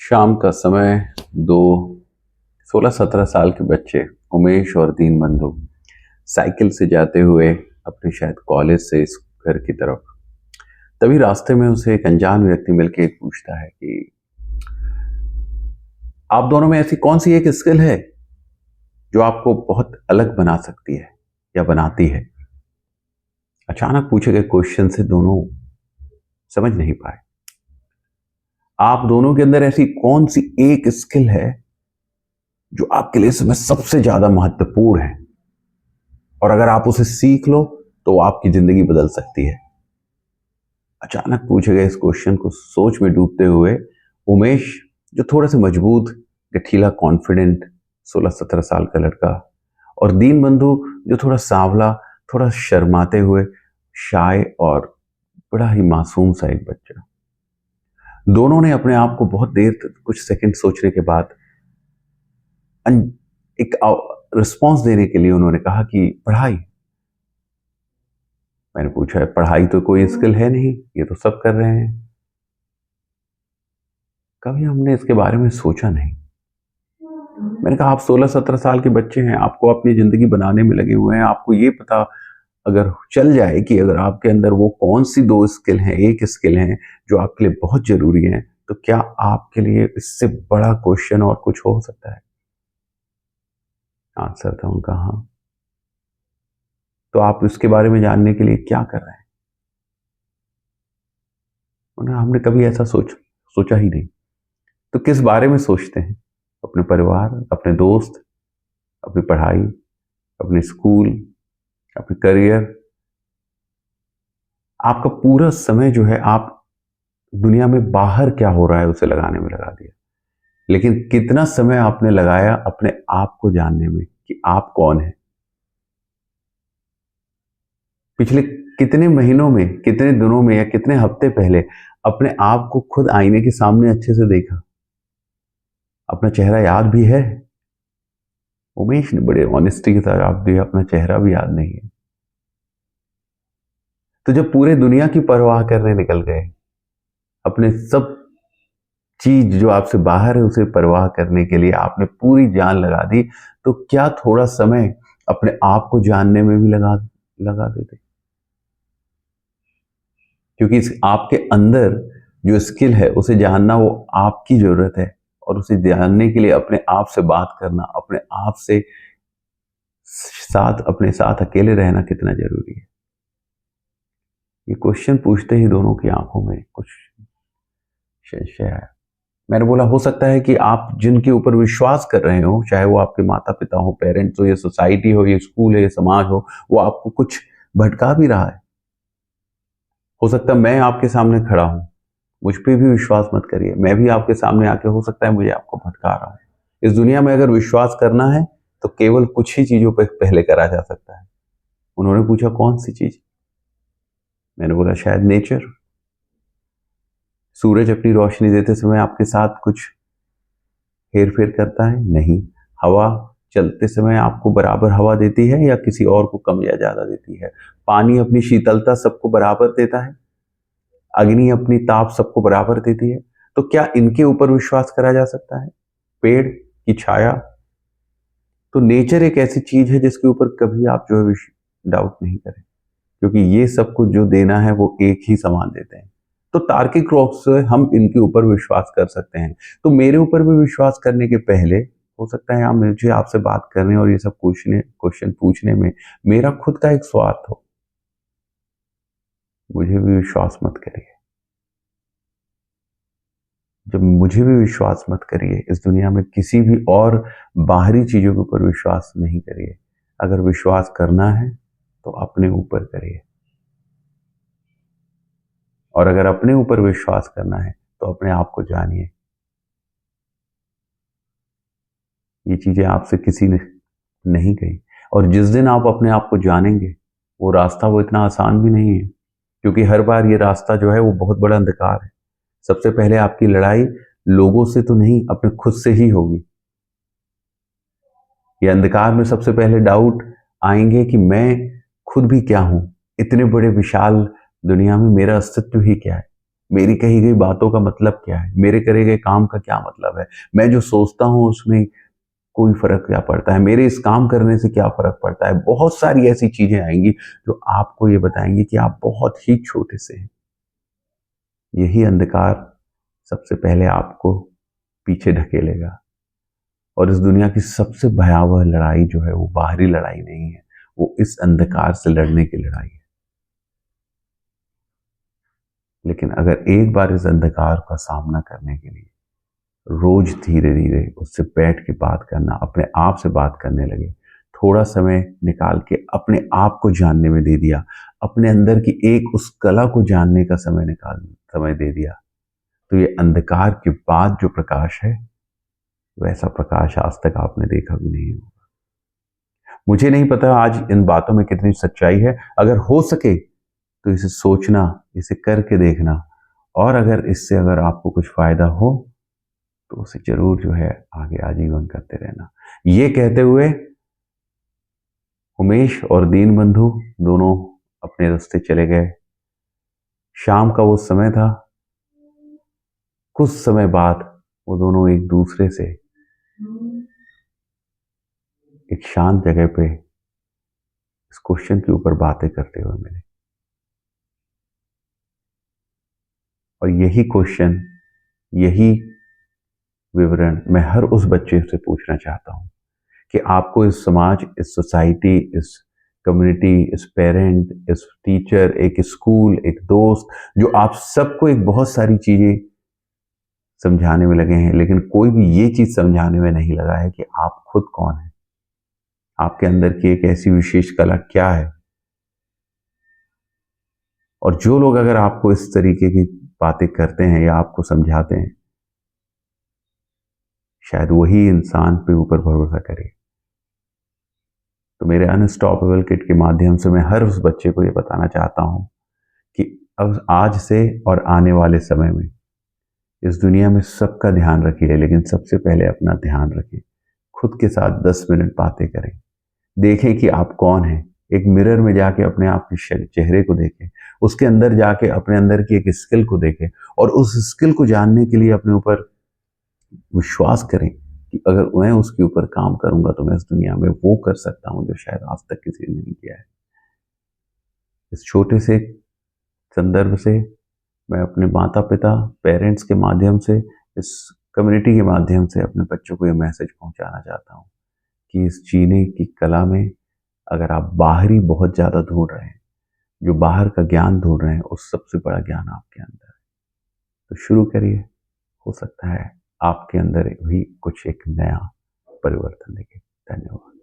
शाम का समय। दो 16-17 साल के बच्चे उमेश और दीनबंधु साइकिल से जाते हुए अपने शायद कॉलेज से इस घर की तरफ। तभी रास्ते में उसे एक अनजान व्यक्ति मिलकर पूछता है कि आप दोनों में ऐसी कौन सी एक स्किल है जो आपको बहुत अलग बना सकती है या बनाती है। अचानक पूछे गए क्वेश्चन से दोनों समझ नहीं पाए। आप दोनों के अंदर ऐसी कौन सी एक स्किल है जो आपके लिए इस समय सबसे ज्यादा महत्वपूर्ण है, और अगर आप उसे सीख लो तो वो आपकी जिंदगी बदल सकती है। अचानक पूछे गए इस क्वेश्चन को सोच में डूबते हुए उमेश, जो थोड़ा सा मजबूत, गठीला, कॉन्फिडेंट 16-17 साल का लड़का, और दीनबंधु जो थोड़ा सांवला, थोड़ा शर्माते हुए, शाय और बड़ा ही मासूम सा एक बच्चा, दोनों ने अपने आप को बहुत देर तक, कुछ सेकंड सोचने के बाद एक रिस्पॉन्स देने के लिए उन्होंने कहा कि पढ़ाई। मैंने पूछा, पढ़ाई तो कोई स्किल है नहीं, ये तो सब कर रहे हैं। कभी हमने इसके बारे में सोचा नहीं। मैंने कहा, आप 16-17 साल के बच्चे हैं, आपको अपनी जिंदगी बनाने में लगे हुए हैं। आपको ये पता अगर चल जाए कि अगर आपके अंदर वो कौन सी दो स्किल हैं, एक स्किल है जो आपके लिए बहुत जरूरी है, तो क्या आपके लिए इससे बड़ा क्वेश्चन और कुछ हो सकता है? आंसर था उनका हाँ। तो आप इसके बारे में जानने के लिए क्या कर रहे हैं? हमने कभी ऐसा सोचा ही नहीं। तो किस बारे में सोचते हैं? अपने परिवार, अपने दोस्त, अपनी पढ़ाई, अपने स्कूल, अपने करियर। आपका पूरा समय जो है आप दुनिया में बाहर क्या हो रहा है उसे लगाने में लगा दिया, लेकिन कितना समय आपने लगाया अपने आप को जानने में कि आप कौन है? पिछले कितने महीनों में, कितने दिनों में या कितने हफ्ते पहले अपने आप को खुद आईने के सामने अच्छे से देखा? अपना चेहरा याद भी है? उमेश ने बड़े ऑनेस्टी के साथ जवाब दिया, अपना चेहरा भी याद नहीं है। तो जब पूरे दुनिया की परवाह करने निकल गए, अपने सब चीज जो आपसे बाहर है उसे परवाह करने के लिए आपने पूरी जान लगा दी, तो क्या थोड़ा समय अपने आप को जानने में भी लगा लगा देते? क्योंकि इस आपके अंदर जो स्किल है उसे जानना वो आपकी जरूरत है, और उसे जानने के लिए अपने आप से बात करना, अपने आप से साथ, अपने साथ अकेले रहना कितना जरूरी है। ये क्वेश्चन पूछते ही दोनों की आंखों में कुछ संशय आया। मैंने बोला, हो सकता है कि आप जिनके ऊपर विश्वास कर रहे हो, चाहे वो आपके माता पिता हो, पेरेंट्स हो, ये सोसाइटी हो, ये स्कूल है, ये समाज हो, वो आपको कुछ भटका भी रहा है। हो सकता है मैं आपके सामने खड़ा हूं, मुझ पे भी विश्वास मत करिए, मैं भी आपके सामने आके हो सकता है मुझे आपको भटका रहा हूं। इस दुनिया में अगर विश्वास करना है तो केवल कुछ ही चीजों पर पहले करा जा सकता है। उन्होंने पूछा, कौन सी चीज? मैंने बोला, शायद नेचर। सूरज अपनी रोशनी देते समय आपके साथ कुछ हेर फेर करता है? नहीं। हवा चलते समय आपको बराबर हवा देती है या किसी और को कम या ज्यादा देती है? पानी अपनी शीतलता सबको बराबर देता है? अग्नि अपनी ताप सबको बराबर देती है? तो क्या इनके ऊपर विश्वास करा जा सकता है? पेड़ की छाया? तो नेचर एक ऐसी चीज है जिसके ऊपर कभी आप जो है डाउट नहीं करें, क्योंकि ये सब कुछ जो देना है वो एक ही समान देते हैं। तो तार्किक रूप से हम इनके ऊपर विश्वास कर सकते हैं। तो मेरे ऊपर भी विश्वास करने के पहले हो सकता है मुझे आपसे बात करने और ये सब क्वेश्चन पूछने में मेरा खुद का एक स्वार्थ हो। मुझे भी विश्वास मत करिए। जब मुझे भी विश्वास मत करिए, इस दुनिया में किसी भी और बाहरी चीजों के ऊपर विश्वास नहीं करिए। अगर विश्वास करना है तो अपने ऊपर करिए, और अगर अपने ऊपर विश्वास करना है तो अपने आप को जानिए। ये चीजें आपसे किसी ने नहीं कही, और जिस दिन आप अपने आप को जानेंगे, वो रास्ता वो इतना आसान भी नहीं है, क्योंकि हर बार ये रास्ता जो है वो बहुत बड़ा अंधकार है। सबसे पहले आपकी लड़ाई लोगों से तो नहीं, अपने खुद से ही होगी। ये अंधकार में सबसे पहले डाउट आएंगे कि मैं खुद भी क्या हूं, इतने बड़े विशाल दुनिया में मेरा अस्तित्व ही क्या है। मेरी कही गई बातों का मतलब क्या है, मेरे करे गए काम का क्या मतलब है, मैं जो सोचता हूँ उसमें कोई फ़र्क क्या पड़ता है, मेरे इस काम करने से क्या फ़र्क पड़ता है। बहुत सारी ऐसी चीज़ें आएँगी जो आपको ये बताएँगी कि आप बहुत ही छोटे से हैं। यही अंधकार सबसे पहले आपको पीछे ढकेलेगा और इस दुनिया की सबसे भयावह लड़ाई जो है वो बाहरी लड़ाई नहीं है, वो इस अंधकार से लड़ने की लड़ाई है। लेकिन अगर एक बार इस अंधकार का सामना करने के लिए रोज धीरे-धीरे उससे बैठ के बात करना, अपने आप से बात करने लगे, थोड़ा समय निकाल के अपने आप को जानने में दे दिया, अपने अंदर की एक उस कला को जानने का समय दे दिया, तो ये अंधकार के बाद जो प्रकाश है, वैसा प्रकाश आज तक आपने देखा भी नहीं होगा। मुझे नहीं पता आज इन बातों में कितनी सच्चाई है, अगर हो सके तो इसे सोचना, इसे करके देखना और अगर आपको कुछ फ़ायदा हो तो उसे ज़रूर जो है आगे आजीवन करते रहना। ये कहते हुए उमेश और दीनबंधु दोनों अपने रास्ते चले गए। शाम का वो समय था, कुछ समय बाद वो दोनों एक दूसरे से एक शांत जगह पे इस क्वेश्चन के ऊपर बातें करते हुए मिले। और यही क्वेश्चन, यही विवरण मैं हर उस बच्चे से पूछना चाहता हूँ कि आपको इस समाज, इस सोसाइटी, इस कम्युनिटी, इस पेरेंट, इस टीचर, एक स्कूल, एक दोस्त, जो आप सबको एक बहुत सारी चीज़ें समझाने में लगे हैं, लेकिन कोई भी ये चीज़ समझाने में नहीं लगा है कि आप खुद कौन हैं? आपके अंदर की एक ऐसी विशेष कला क्या है? और जो लोग अगर आपको इस तरीके की बातें करते हैं या आपको समझाते हैं, शायद वही इंसान पे ऊपर भरोसा करे। तो मेरे अनस्टॉपेबल किट के माध्यम से मैं हर उस बच्चे को ये बताना चाहता हूँ कि अब आज से और आने वाले समय में इस दुनिया में सबका ध्यान रखिए, लेकिन सबसे पहले अपना ध्यान रखें। खुद के साथ 10 मिनट बातें करें। देखें कि आप कौन हैं। एक मिरर में जाके अपने आप के चेहरे को देखें। उसके अंदर जाके अपने अंदर की एक स्किल को देखें और उस स्किल को जानने के लिए अपने ऊपर विश्वास करें कि अगर मैं उसके ऊपर काम करूँगा तो मैं इस दुनिया में वो कर सकता हूँ जो शायद आज तक किसी ने नहीं किया है। इस छोटे से संदर्भ से मैं अपने माता-पिता, पेरेंट्स के माध्यम से, इस कम्युनिटी के माध्यम से अपने बच्चों को ये मैसेज पहुँचाना चाहता हूँ कि इस जीने की कला में अगर आप बाहरी बहुत ज़्यादा ढूँढ रहे हैं, जो बाहर का ज्ञान ढूँढ रहे हैं, उस सबसे बड़ा ज्ञान आपके अंदर है। तो शुरू करिए, हो सकता है आपके अंदर भी कुछ एक नया परिवर्तन दिखे। धन्यवाद।